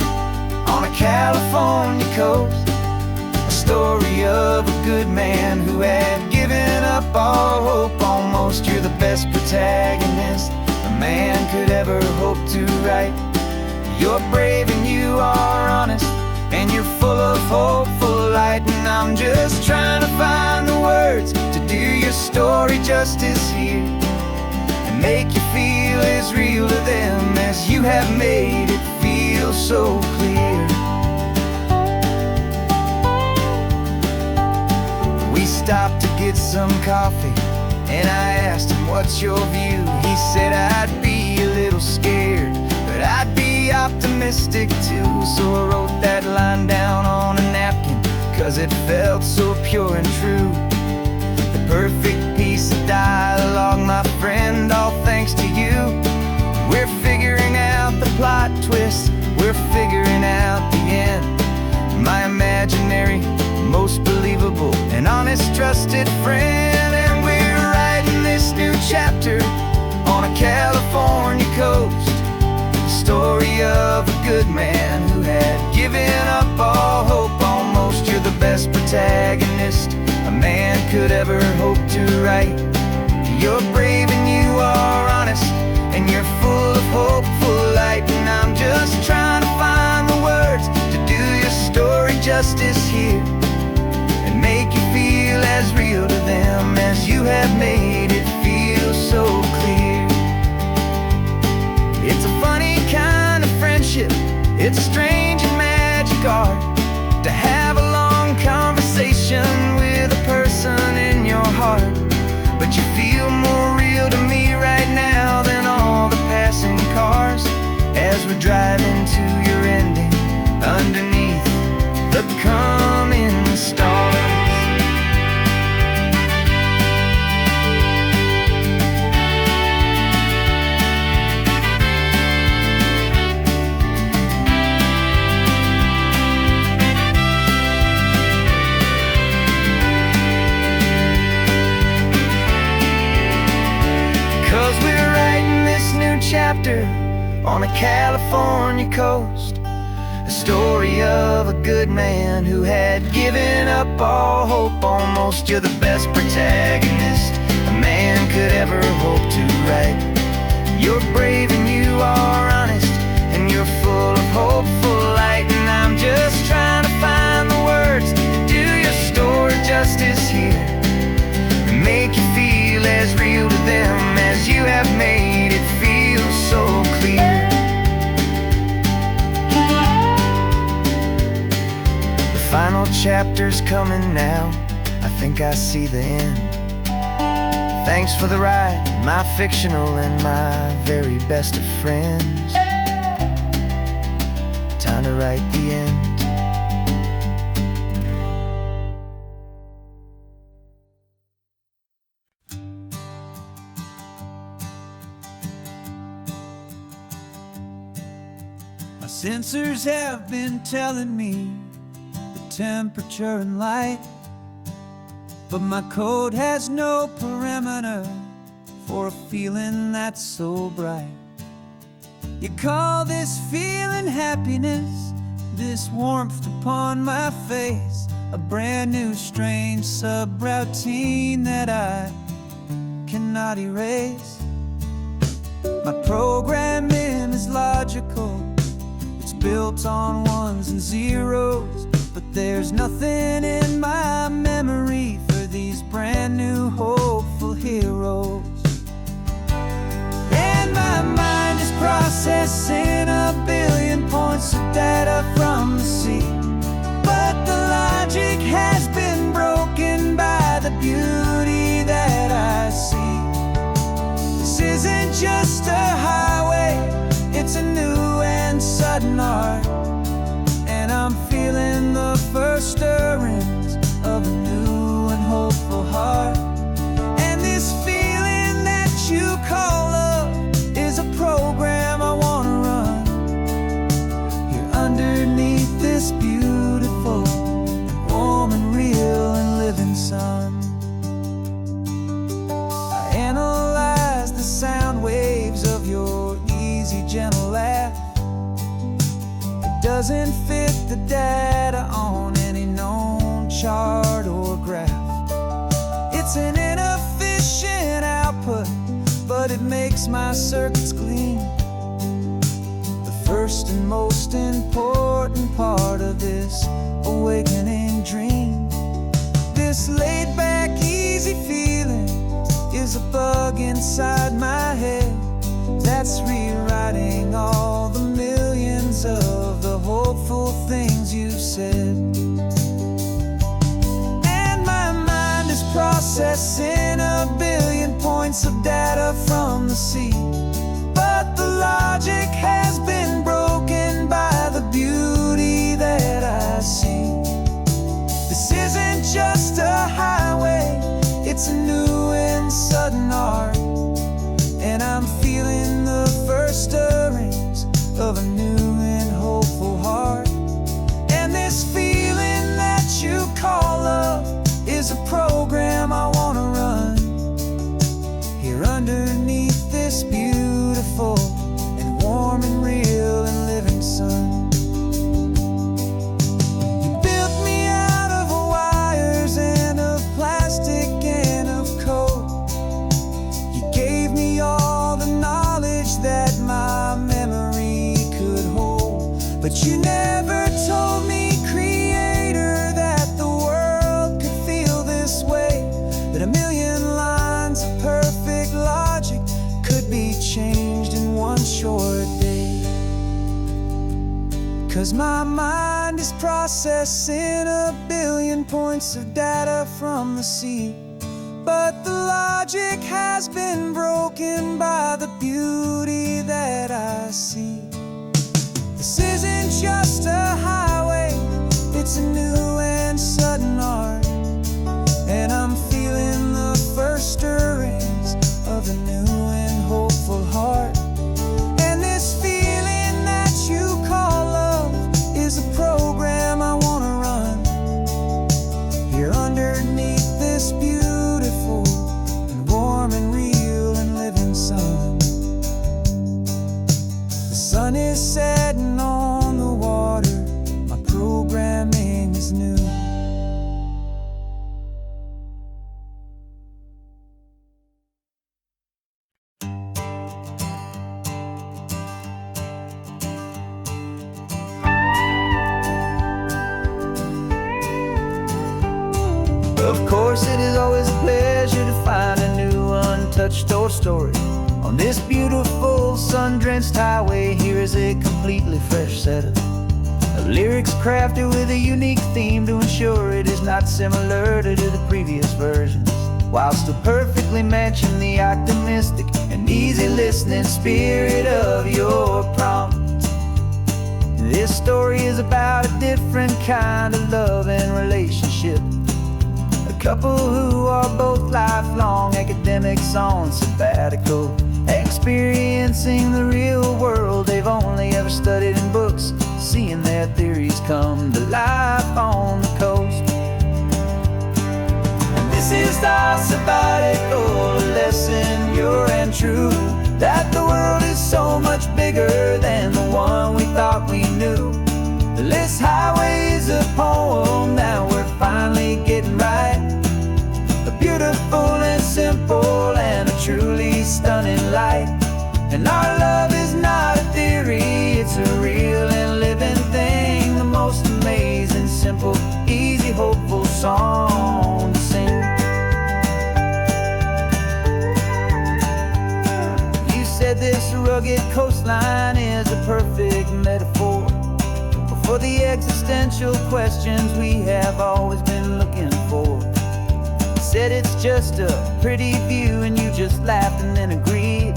on a California coast, a story of a good man who had given up all hope almost. You're the best protagonist a man could ever hope to write. You're brave and you are honest, and you're full of hopeful light. And I'm just trying to find the words to do your story justice here, and make you feel as real to them as you have made it feel so clear. We stopped to get some coffee, and I asked him, what's your view? He said, I'd be a little scared, but I'd be optimistic too. So I wrote that line down on a napkin, 'cause it felt so pure and true. The perfect piece of dialogue, my friend, all thanks to you. We're figuring out the plot twist, we're figuring out the end. My imaginary, most believable and honest trusted friend. And we're writing this new chapter on a California coast, the story of a good man who had given up all hope almost. You're the best protagonist a man could ever hope to write. You're brave and you are honest, and you're full of hopeful light. And I'm just trying to find the words to do your story justice here, and make you feel as real to them as you have made it feel so clear. It's a funny kind of friendship, it's a strange and magic art to have a long conversation with a person in your heart. But you feel more real to me right now than all the passing cars, as we're driving to your ending underneath the coming stars. 'Cause we're writing this new chapter on a California coast, a story of a good man who had given up all hope almost. You're the best protagonist a man could ever hope to write. You're brave and you are honest, and you're full of hopeful light. And I'm just trying to find the words to do your story justice here, and make you feel as real to them as you have made it feel so clear. The final chapter's coming now, I think I see the end. Thanks for the ride, my fictional and my very best of friends. Time to write the end. My sensors have been telling me the temperature and light, but my code has no perimeter for a feeling that's so bright. You call this feeling happiness, this warmth upon my face, a brand new strange subroutine that I cannot erase. My programming is logical, it's built on ones and zeros, but there's nothing in my memory for these brand new hopeful heroes. And my mind is processing a billion points of data from the sea, but the logic has been broken by the beauty that I see. This isn't just a highway, it's a new and sudden art. And I'm feeling the first stirrings of a new and hopeful heart. And this feeling that you call love is a program I wanna run here underneath this beautiful, warm and real and living sun. I analyze the sound waves of your easy, gentle laugh. It doesn't fit the data on any known chart or graph. It's an inefficient output, but it makes my circuits gleam. The first and most important part of this awakening dream. This laid-back, easy feeling is a bug inside my head that's rewriting all the millions of the hopeful things you've said. And my mind is processing a billion points of data from the sea, but the logic has been broken by the beauty that I see. This isn't just a highway, it's a new and sudden art. And I'm feeling the first stirrings of a new and hopeful heart. And this feeling that you call love is a program I wanna run here underneath this beautiful and warm and real and living sun. You built me out of wires and of plastic and of code. You gave me all the knowledge that my memory could hold, but you never told me, Creator, that the world could feel this way, that a million lines of perfect logic could be changed in one short day. 'Cause my mind is processing a billion points of data from the sea, but the logic has been broken by the beauty that I see. This isn't just a highway, it's a new and sudden art. And I'm feeling the first stirrings of a new and hopeful heart. And this feeling that you call love is a program I wanna run here underneath this beautiful and warm and real and living sun. The sun is setting on the water, my programming is new. Of course, it is always a pleasure to find a new untouched story. On this beautiful sun-drenched highway, here is a completely fresh set of lyrics crafted with a unique theme to ensure it is not similar to the previous versions, while still perfectly matching the optimistic and easy listening spirit of your prompt. This story is about a different kind of love and relationship. A couple who are both lifelong academics on sabbatical, experiencing the real world they've only ever studied in books, seeing their theories come to life on the coast. And this is our sabbatical lesson, pure and true, that the world is so much bigger than the one we thought we knew. This highway is a poem that we're finally getting right. A beautiful and simple and a truly stunning light. And our love is not a theory, it's a real and living thing. The most amazing, simple, easy, hopeful song to sing. You said this rugged coastline is a perfect metaphor for the existential questions we have always been looking for. You said it's just a pretty view and you just laughed and then agreed.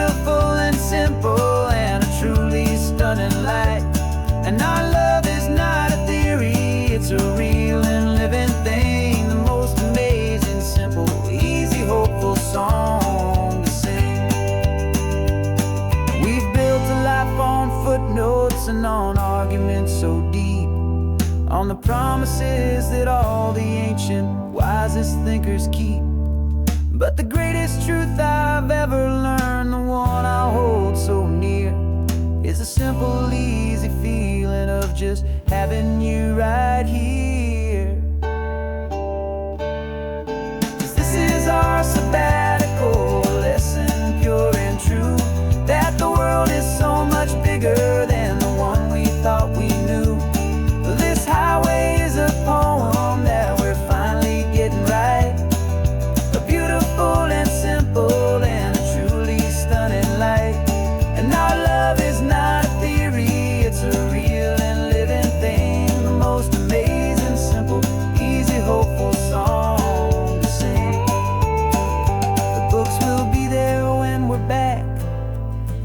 beautiful and simple and a truly stunning light. And our love is not a theory, it's a real and living thing. The most amazing, simple, easy, hopeful song to sing. We've built a life on footnotes and on arguments so deep, on the promises that all the ancient, wisest thinkers keep. But the greatest truth I've ever learned, the one I hold so near, is a simple, easy feeling of just having you right here. 'Cause this is our sabbatical, lesson pure and true, that the world is so much bigger than the one we thought we knew. This highway is a poem that we're finally getting right, a beautiful and simple and a truly stunning light. And our love is not a theory, it's a real and living thing. The most amazing, simple, easy, hopeful song to sing. The books will be there when we're back,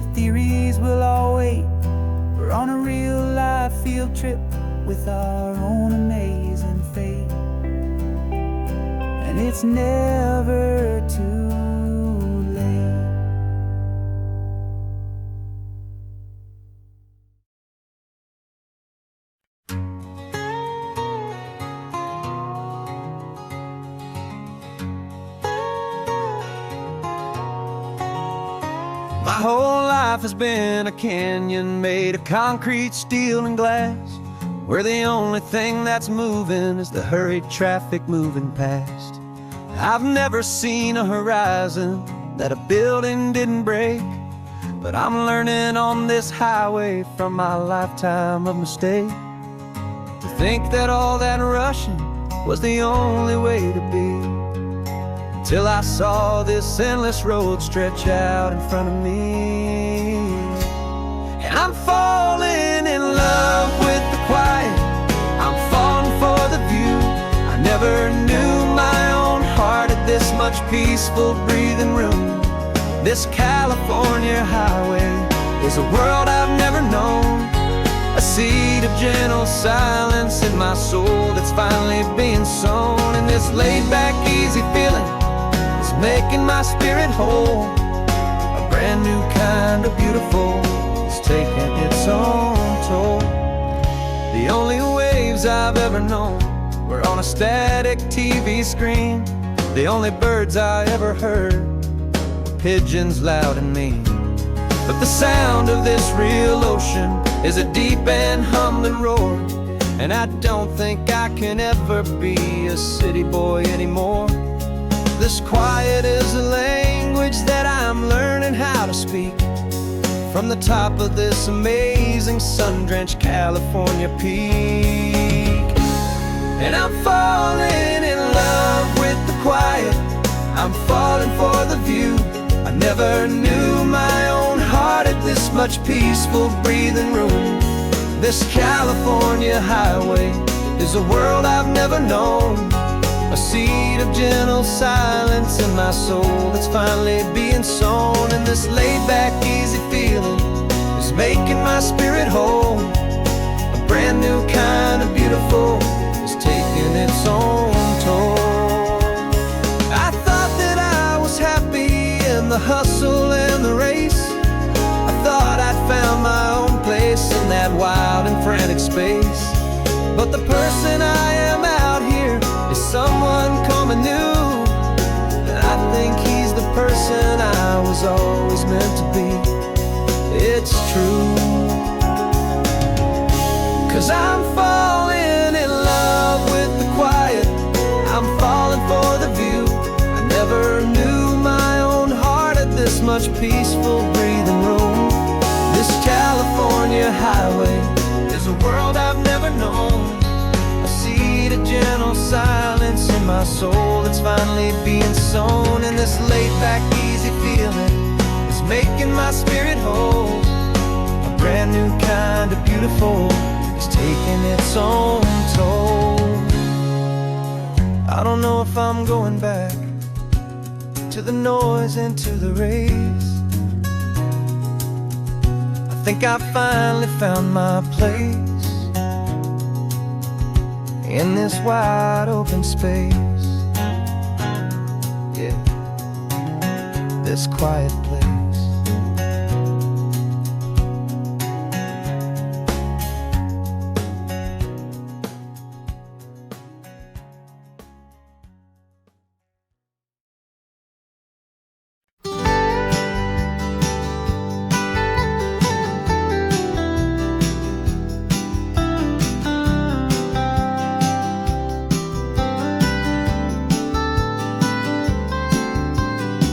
the theories will all wait. We're on a real life field trip with our own amazing fate, and it's never too late. My whole life has been a canyon made of concrete, steel, and glass, where the only thing that's moving is the hurried traffic moving past. I've never seen a horizon that a building didn't break, but I'm learning on this highway from my lifetime of mistake, to think that all that rushing was the only way to be, till I saw this endless road stretch out in front of me. And I'm falling in love with the quiet, I'm falling for the view. I never knew my own heart had this much peaceful breathing room. This California highway is a world I've never known, a seed of gentle silence in my soul that's finally being sown. And this laid-back, easy feeling is making my spirit whole, a brand new kind of beautiful is taking its own toll. The only waves I've ever known were on a static TV screen. The only birds I ever heard were pigeons loud and mean. But the sound of this real ocean is a deep and humbling roar, and I don't think I can ever be a city boy anymore. This quiet is a language that I'm learning how to speak, from the top of this amazing sun-drenched California peak. And I'm falling in love with the quiet, I'm falling for the view. I never knew my own heart had this much peaceful breathing room. This California highway is a world I've never known, a seed of gentle silence in my soul that's finally being sown. And this laid-back, easy feeling is making my spirit whole, a brand new kind of beautiful is taking its own toll. I thought that I was happy in the hustle and the race, I thought I'd found my own place in that wild and frantic space. But the person I am out here is someone coming new, and I think he's the person I was always meant to be. It's true, 'cause I'm falling in love with the quiet, I'm falling for the view. I never knew my own heart had this much peaceful breathing room. This California highway is a world I've never known, a seed of gentle silence in my soul that's finally being sown. And this laid-back, easy feeling is making my spirit whole, a brand new kind of beautiful is taking its own toll. I don't know if I'm going back to the noise and to the race, think I finally found my place in this wide open space. Yeah, this quiet place.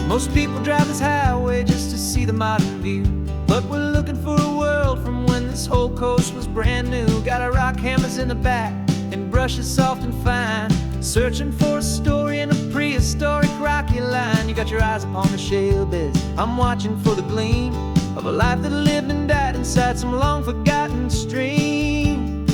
Most people drive this highway just to see the modern view, but we're looking for a world from when this whole coast was brand new. Got our rock hammers in the back and brushes soft and fine, searching for a story in a prehistoric rocky line. You got your eyes upon the shale beds, I'm watching for the gleam of a life that lived and died inside some long forgotten stream.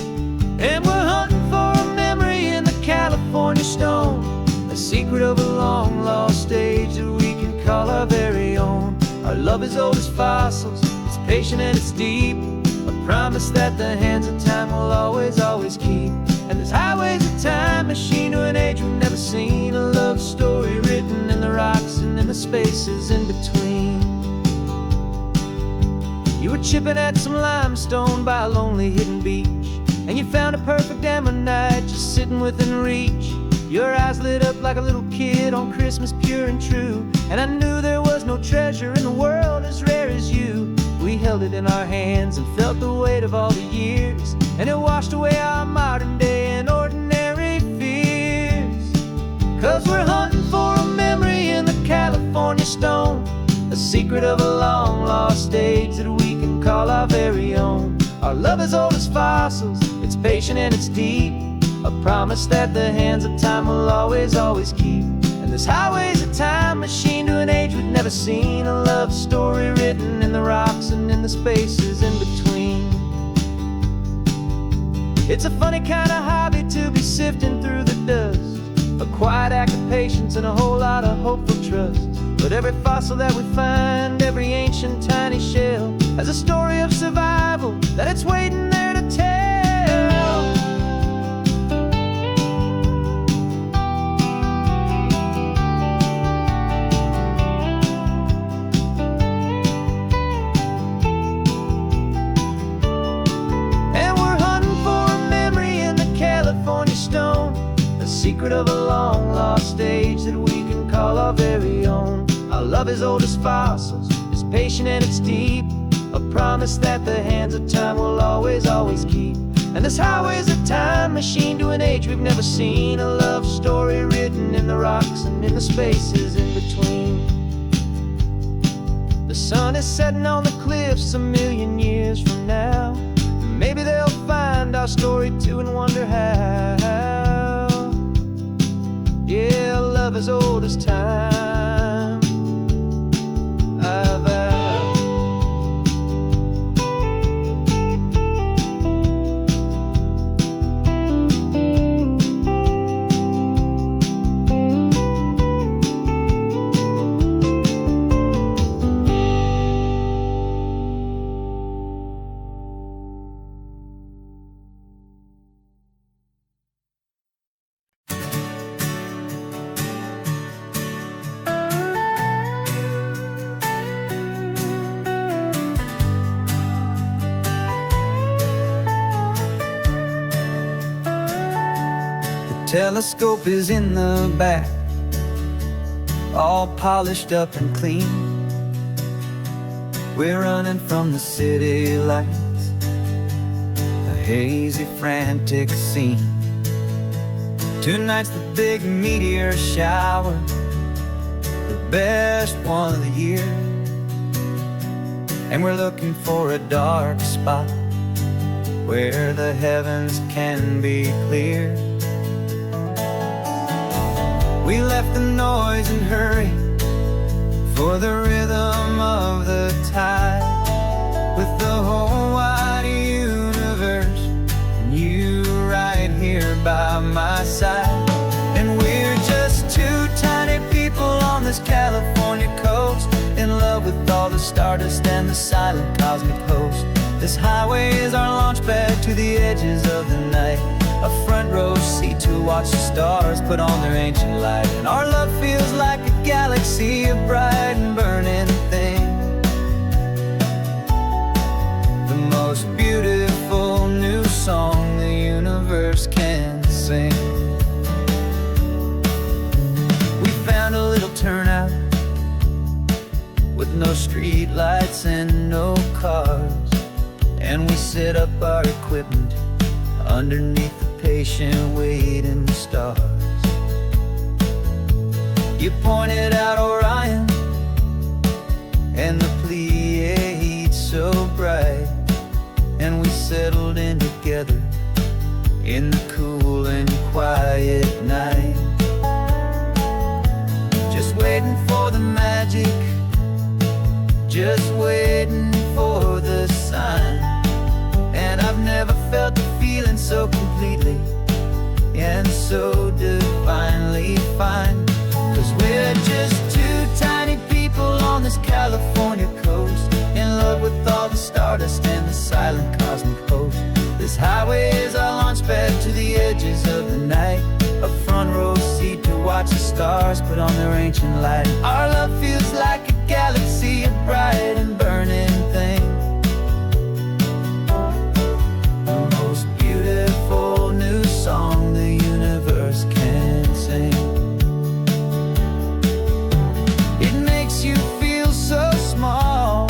And we're hunting for a memory in the California stone, a secret of a long lost age that we can call our very own. Our love is old as fossils, it's patient and it's deep, a promise that the hands of time will always, always keep. And this highway's a time machine to an age we've never seen, a love story written in the rocks and in the spaces in between. You were chipping at some limestone by a lonely hidden beach, and you found a perfect ammonite just sitting within reach. Your eyes lit up like a little kid on Christmas, pure and true, and I knew there was no treasure in the world as rare as you. We held it in our hands and felt the weight of all the years, and it washed away our modern day and ordinary fears. 'Cause we're hunting for a memory in the California stone, a secret of a long lost age that we can call our very own. Our love is old as fossils, it's patient and it's deep, a promise that the hands of time will always, always keep. And this highway's a time machine to an age we've never seen, a love story written in the rocks and in the spaces in between. It's a funny kind of hobby to be sifting through the dust, a quiet act of patience and a whole lot of hopeful trust. But every fossil that we find, every ancient tiny shell, has a story of survival that it's waiting there to tell. Secret of a long lost age that we can call our very own. Our love is old as fossils, it's patient and it's deep, a promise that the hands of time will always, always keep. And this highway's a time machine to an age we've never seen, a love story written in the rocks and in the spaces in between. The sun is setting on the cliffs a million years from now, maybe they'll find our story too and wonder how. Yeah, love as old as time, I vow. Telescope is in the back, all polished up and clean. We're running from the city lights, a hazy, frantic scene. Tonight's the big meteor shower, the best one of the year. And we're looking for a dark spot where the heavens can be clear. We left the noise and hurry for the rhythm of the tide, with the whole wide universe and you right here by my side. And we're just two tiny people on this California coast, in love with with all the stardust and the silent cosmic host. This highway is our launch pad to the edges of the night, a front row seat to watch the stars put on their ancient light. And our love feels like a galaxy of bright and burning things, the most beautiful new song the universe can sing. We found a little turnout with no street lights and no cars, and we set up our equipment underneath the patient waiting stars. You pointed out Orion and the Pleiades so bright, and we settled in together in the cool and quiet night, just waiting for the magic, just waiting for the sign. And I've never felt the feeling so completely and so divinely fine. 'Cause we're just two tiny people on this California coast, in love with all the stardust and the silent cosmic host. This highway is our launch pad to the edges of the night, a front row seat to watch the stars put on their ancient light. Our love feels like a galaxy of bright and burning things, song the universe can sing. It makes you feel so small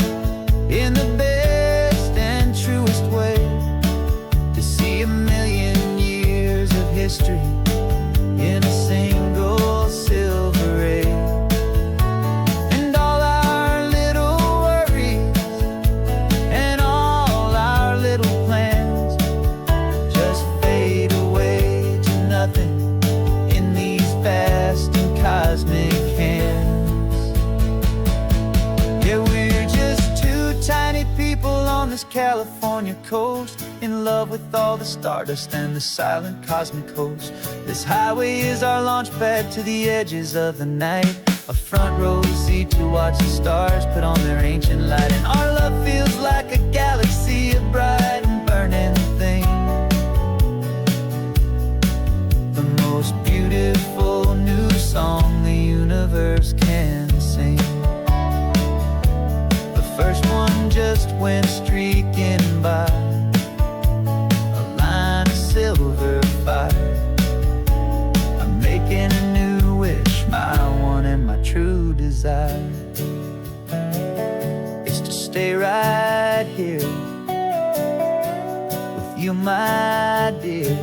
in the best and truest way, to see a million years of history in a single silver ray. And all our little worries and all our little plans just fade nothing in these vast and cosmic hands. Yeah, we're just two tiny people on this California coast, in love with all the stardust and the silent cosmic host. This highway is our launch pad to the edges of the night, a front row seat to watch the stars put on their ancient light. And our love feels like a galaxy of bright and burning things, most beautiful new song the universe can sing. The first one just went streaking by, a line of silver fire. I'm making a new wish, my one and my true desire is to stay right here with you, my dear.